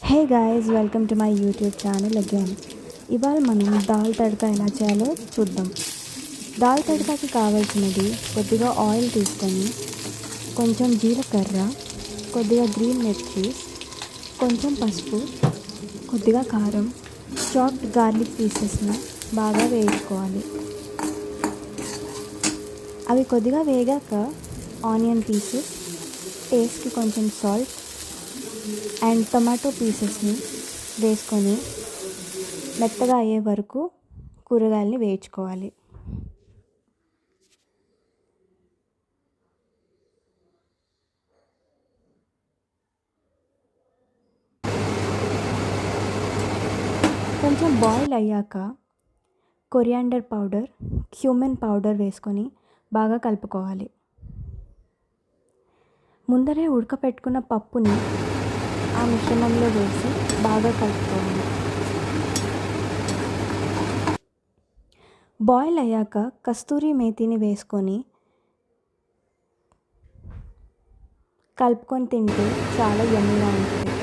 Hey guys, welcome to my YouTube channel again. ఇవాళ మనం దాల్ తడకా ఎలా చేయాలో చూద్దాం. దాల్ తడకాకి కావాల్సినది కొద్దిగా ఆయిల్ తీసుకొని, కొంచెం జీలకర్ర, కొద్దిగా గ్రీన్ మిర్చి, కొంచెం పసుపు, కొద్దిగా కారం, చాప్డ్ గార్లిక్ పీసెస్ని బాగా వేయించుకోవాలి. అవి కొద్దిగా వేగాక ఆనియన్ పీసెస్, టేస్ట్కి కొంచెం సాల్ట్ అండ్ టొమాటో పీసెస్ని వేసుకొని మెత్తగా అయ్యే వరకు కూరగాయలని వేయించుకోవాలి. కొంచెం బాయిల్ అయ్యాక కొరియాండర్ పౌడర్, క్యూమిన్ పౌడర్ వేసుకొని బాగా కలుపుకోవాలి. ముందరే ఉడకపెట్టుకున్న పప్పుని ఆ మిశ్రమంలో వేసి బాగా కలుపుకోవాలి. బాయిల్ అయ్యాక కస్తూరి మేతిని వేసుకొని కలుపుకొని తింటే చాలా యమ్మీగా ఉంటుంది.